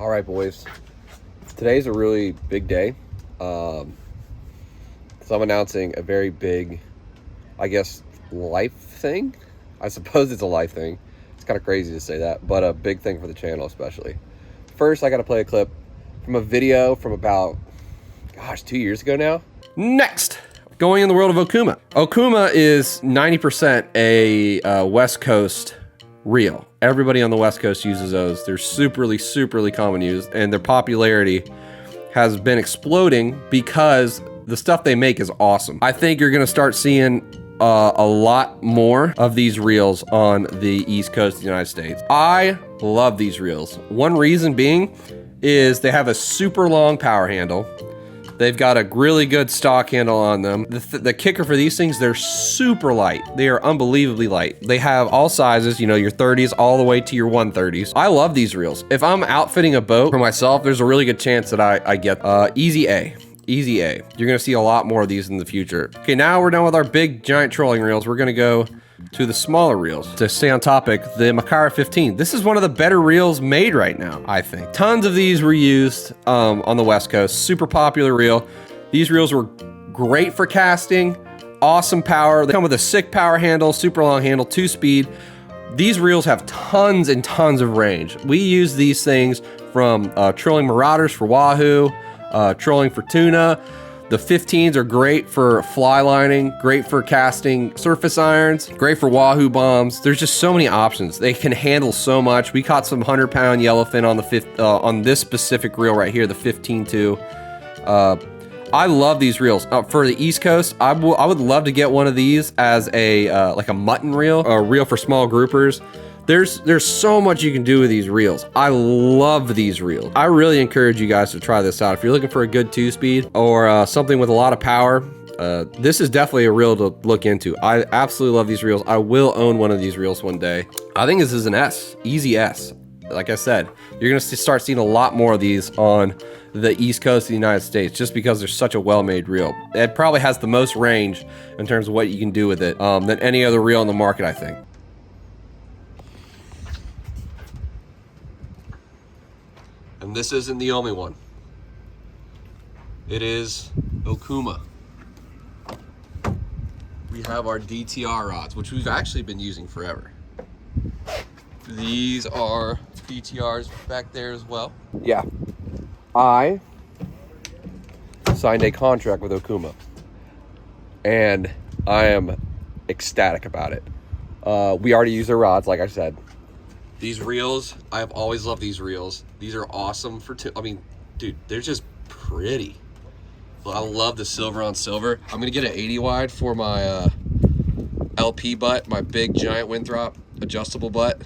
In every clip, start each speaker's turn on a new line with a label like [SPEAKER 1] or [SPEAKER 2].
[SPEAKER 1] All right, boys. Today's a really big day. So I'm announcing a very big, I guess, life thing. I suppose it's a life thing. It's kind of crazy to say that, but a big thing for the channel especially. First, I got to play a clip from a video from about, 2 years ago now. Next, going in the world of Okuma. Okuma is 90% a West Coast reel. Everybody on the West Coast uses those. They're superly common used, and their popularity has been exploding because the stuff they make is awesome. I think you're gonna start seeing a lot more of these reels on the East Coast of the United States. I love these reels. One reason being is they have a super long power handle. They've got a really good stock handle on them. The kicker for these things, they're super light. They are unbelievably light. They have all sizes, you know, your 30s all the way to your 130s. I love these reels. If I'm outfitting a boat for myself, there's a really good chance that I get easy A. Easy A. You're gonna see a lot more of these in the future. Okay, now we're done with our big giant trolling reels. We're gonna go to the smaller reels. To stay on topic, the Makara 15. This is one of the better reels made right now, I think. Tons of these were used on the West Coast. Super popular reel. These reels were great for casting, awesome power. They come with a sick power handle, super long handle, 2-speed. These reels have tons and tons of range. We use these things from trolling marauders for wahoo, trolling for tuna. The 15s are great for fly lining, great for casting surface irons, great for wahoo bombs. There's just so many options. They can handle so much. We caught some 100-pound yellowfin on the on this specific reel right here, the 15-2. I love these reels. For the East Coast, I would love to get one of these as a like a mutton reel, a reel for small groupers. There's so much you can do with these reels. I love these reels. I really encourage you guys to try this out. If you're looking for a good 2-speed or something with a lot of power, this is definitely a reel to look into. I absolutely love these reels. I will own one of these reels one day. I think this is an S, easy S. Like I said, you're gonna start seeing a lot more of these on the East Coast of the United States just because they're such a well-made reel. It probably has the most range in terms of what you can do with it than any other reel in the market, I think. And this isn't the only one. It is Okuma. We have our DTR rods, which we've actually been using forever. These are DTRs back there as well. Yeah, I signed a contract with Okuma, and I am ecstatic about it. We already use their rods, like I said. These reels, I've always loved these reels. These are awesome for, I mean, dude, they're just pretty. I love the silver on silver. I'm gonna get an 80 wide for my LP butt, my big giant Winthrop adjustable butt.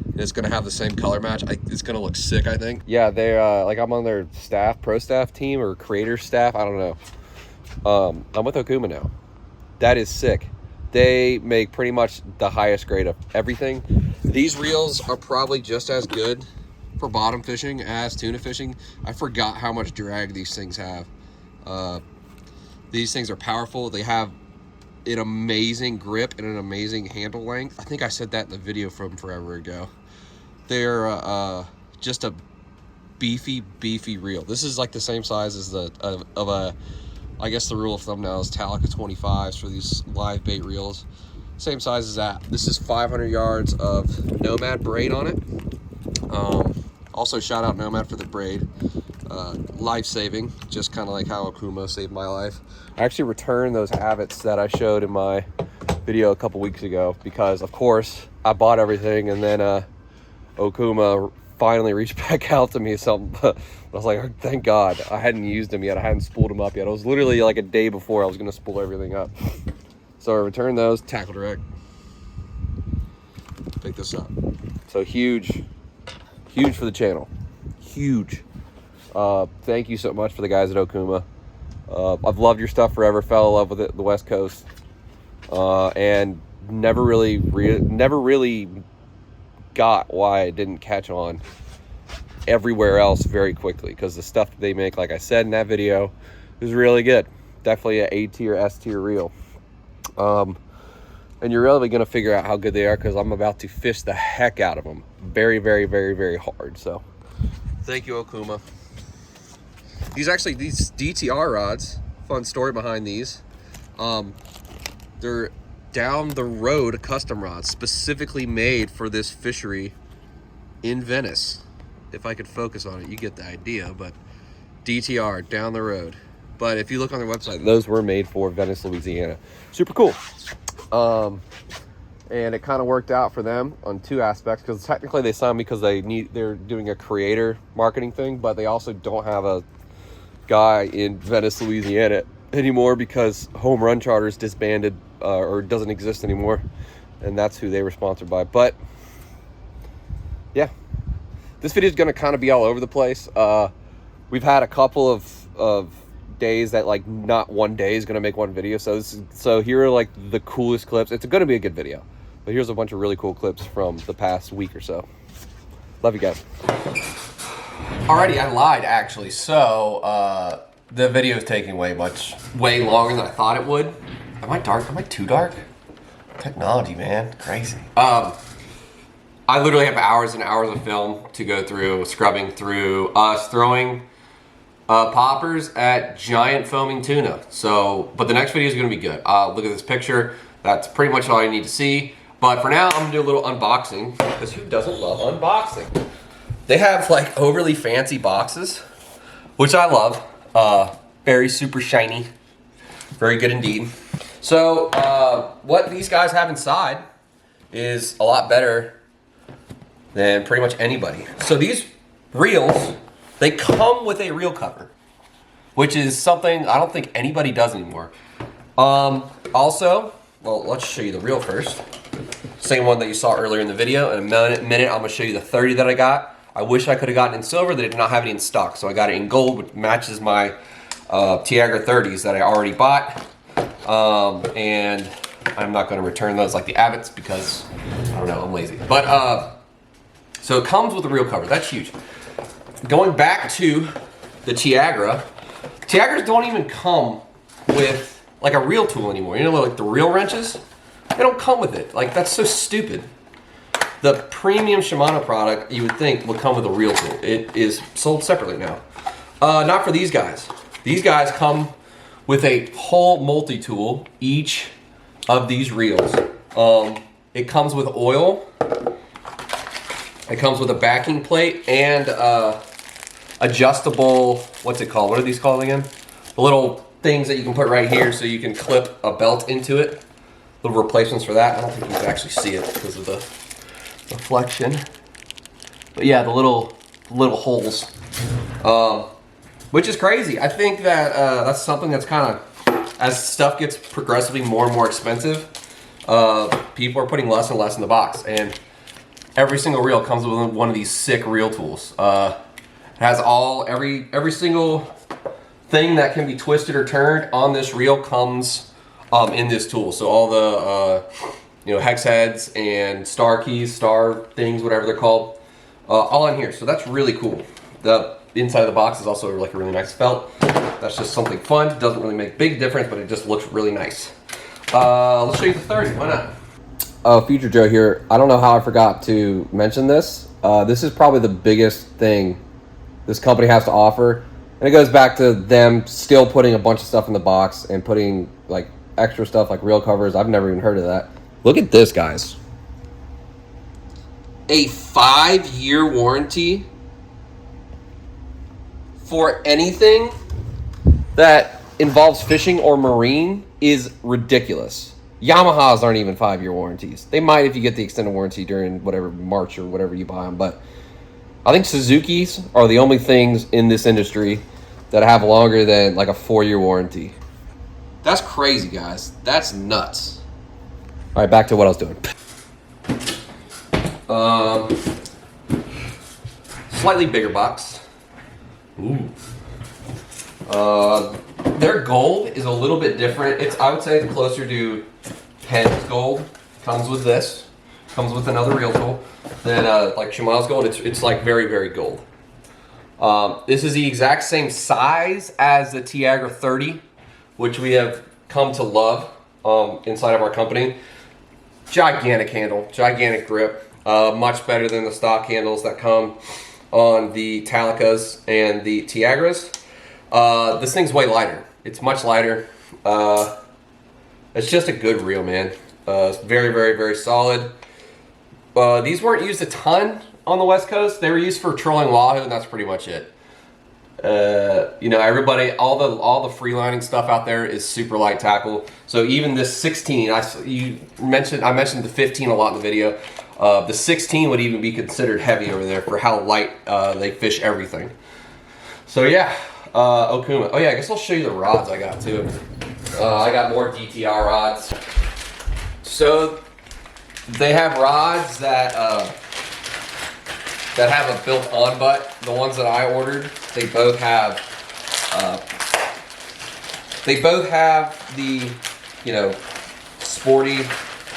[SPEAKER 1] And it's gonna have the same color match. It's gonna look sick, I think. Yeah, they're like, I'm on their staff, pro staff team or creator staff, I don't know. I'm with Okuma now. That is sick. They make pretty much the highest grade of everything. These reels are probably just as good for bottom fishing as tuna fishing. I forgot how much drag these things have. These things are powerful. They have an amazing grip and an amazing handle length. I think I said that in the video from forever ago. They're just a beefy reel. This is like the same size as I guess the rule of thumb now is Talica 25s for these live bait reels. Same size as that. This is 500 yards of Nomad braid on it. Also shout out Nomad for the braid. Life-saving, just kind of like how Okuma saved my life. I actually returned those Avets that I showed in my video a couple weeks ago because, of course, I bought everything and then Okuma finally reached back out to me or something. But I was like, oh, thank God. I hadn't used them yet. I hadn't spooled them up yet. It was literally like a day before I was going to spool everything up. So I returned those, tackle direct. Pick this up. So huge for the channel. Huge. Thank you so much for the guys at Okuma. I've loved your stuff forever. Fell in love with it, the West Coast, and never really got why it didn't catch on everywhere else very quickly, because the stuff that they make, like I said in that video, is really good. Definitely an A tier, S tier reel. And you're really going to figure out how good they are because I'm about to fish the heck out of them very hard. So Thank you, Okuma. These DTR rods, fun story behind these. They're down the road custom rods specifically made for this fishery in Venice. If I could focus on it, you get the idea, but DTR down the road. But if you look on their website, those were made for Venice, Louisiana. Super cool. And it kind of worked out for them on two aspects, because technically they signed me because they're doing a creator marketing thing, but they also don't have a guy in Venice, Louisiana anymore because Home Run Charters disbanded or doesn't exist anymore, and that's who they were sponsored by. But yeah, this video is going to kind of be all over the place. We've had a couple of days that like not one day is going to make one video, so here are like the coolest clips. It's going to be a good video, but here's a bunch of really cool clips from the past week or so. Love you guys. Alrighty, I lied actually. So the video is taking way longer than I thought it would. Am I dark? Am I too dark? Technology, man, crazy. I literally have hours and hours of film to go through, scrubbing through us throwing poppers at giant foaming tuna. So, but the next video is going to be good. Look at this picture. That's pretty much all you need to see. But for now, I'm going to do a little unboxing, because who doesn't love unboxing? They have like overly fancy boxes, which I love. Very super shiny. Very good indeed. So what these guys have inside is a lot better than pretty much anybody. So these reels, they come with a reel cover, which is something I don't think anybody does anymore. Also, well, let's show you the reel first. Same one that you saw earlier in the video. In a minute, I'm gonna show you the 30 that I got. I wish I could have gotten in silver. They did not have it in stock, so I got it in gold, which matches my Tiagra 30s that I already bought. And I'm not gonna return those like the Abbots because, I don't know, I'm lazy. But, so it comes with a reel cover. That's huge. Going back to the Tiagras don't even come with like a reel tool anymore. You know, like the reel wrenches? They don't come with it. Like, that's so stupid. The premium Shimano product, you would think, would come with a reel tool. It is sold separately now. Not for these guys. These guys come with a whole multi-tool, each of these reels. It comes with oil. It comes with a backing plate and adjustable, what's it called? What are these called again? The little things that you can put right here so you can clip a belt into it. Little replacements for that. I don't think you can actually see it because of the reflection. But yeah, the little holes. Which is crazy. I think that that's something that's kind of, as stuff gets progressively more and more expensive, people are putting less and less in the box. And every single reel comes with one of these sick reel tools. It has every single thing that can be twisted or turned on this reel comes in this tool. So all the hex heads and star keys, star things, whatever they're called, all in here. So that's really cool. The inside of the box is also like a really nice felt. That's just something fun. It doesn't really make a big difference, but it just looks really nice. Let's show you the 30. Why not? Future Joe here. I don't know how I forgot to mention this. This is probably the biggest thing this company has to offer. And it goes back to them still putting a bunch of stuff in the box and putting like extra stuff like reel covers. I've never even heard of that. Look at this, guys. A 5-year warranty for anything that involves fishing or marine is ridiculous. Yamahas aren't even 5-year warranties. They might if you get the extended warranty during whatever March or whatever you buy them, but I think Suzuki's are the only things in this industry that have longer than like a 4-year warranty. That's crazy, guys. That's nuts. All right, back to what I was doing. Slightly bigger box. Ooh. Their gold is a little bit different. I would say it's closer to Penn's gold. Comes with this. Comes with another reel tool. Then like Shimano's gold, it's like very, very gold. This is the exact same size as the Tiagra 30, which we have come to love inside of our company. Gigantic handle, gigantic grip, much better than the stock handles that come on the Talicas and the Tiagras. This thing's way lighter. It's much lighter. It's just a good reel, man. It's very, very, very solid. These weren't used a ton on the West Coast. They were used for trolling wahoo, and that's pretty much it. You know, everybody, all the free lining stuff out there is super light tackle. So even this 16, I mentioned the 15 a lot in the video. The 16 would even be considered heavy over there for how light they fish everything. So yeah, Okuma. Oh yeah, I guess I'll show you the rods I got too. I got more DTR rods. So they have rods that have a built-on butt. The ones that I ordered, they both have the, you know, sporty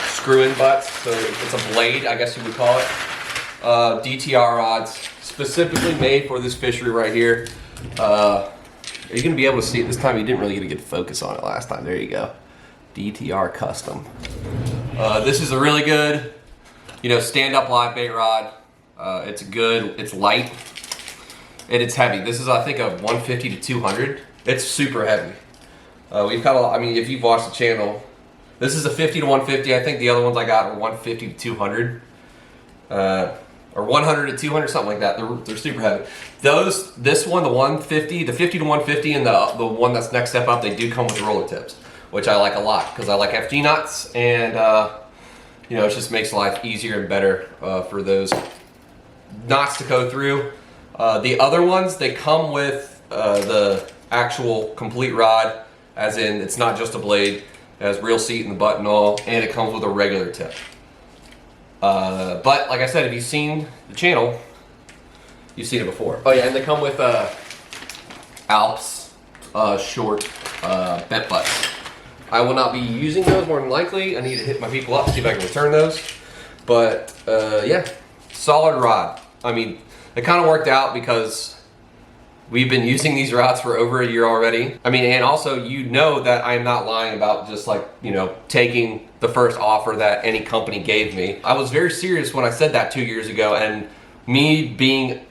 [SPEAKER 1] screw-in butts. So it's a blade, I guess you would call it. DTR rods, specifically made for this fishery right here. Are you gonna be able to see it this time? You didn't really get a good focus on it last time. There you go. DTR custom. This is a really good, you know, stand-up live bait rod. It's good, it's light, and it's heavy. This is, I think, a 150 to 200. It's super heavy. We've got a lot, I mean, if you've watched the channel, this is a 50 to 150. I think the other ones I got were 150 to 200. Or 100 to 200, something like that. They're super heavy. This one, the 150, the 50 to 150, and the one that's next step up, they do come with roller tips, which I like a lot because I like FG knots, and you know, it just makes life easier and better for those knots to go through. The other ones, they come with the actual complete rod, as in it's not just a blade, it has real seat in the butt and all, and it comes with a regular tip. But like I said, if you've seen the channel, you've seen it before. Oh yeah, and they come with Alps short bent butts. I will not be using those more than likely. I need to hit my people up to see if I can return those. But yeah, solid rod. I mean, it kind of worked out because we've been using these rods for over a year already. I mean, and also, you know that I'm not lying about just like, you know, taking the first offer that any company gave me. I was very serious when I said that 2 years ago, and me being,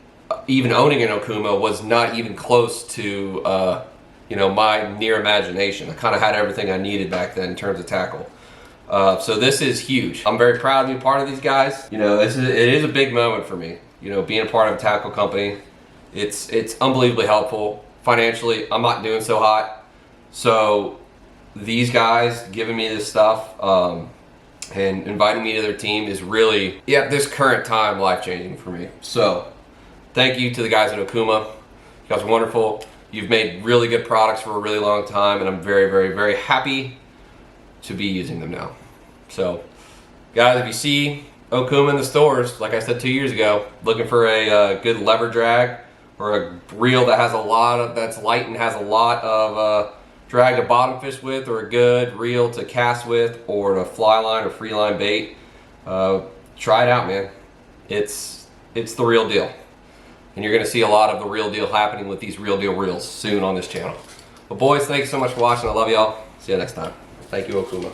[SPEAKER 1] even owning an Okuma was not even close to, you know, my near imagination. I kind of had everything I needed back then in terms of tackle. So this is huge. I'm very proud to be a part of these guys. You know, it is a big moment for me. You know, being a part of a tackle company. It's unbelievably helpful. Financially, I'm not doing so hot. So these guys giving me this stuff and inviting me to their team is really, yeah, at this current time, life-changing for me. So thank you to the guys at Okuma. You guys are wonderful. You've made really good products for a really long time, and I'm very, very, very happy to be using them now. So guys, if you see Okuma in the stores, like I said 2 years ago, looking for a good lever drag, or a reel that has that's light and has a lot of drag to bottom fish with, or a good reel to cast with, or to fly line or free line bait, try it out, man. It's the real deal. And you're gonna see a lot of the real deal happening with these real deal reels soon on this channel. But boys, thanks so much for watching. I love y'all. See you next time. Thank you, Okuma.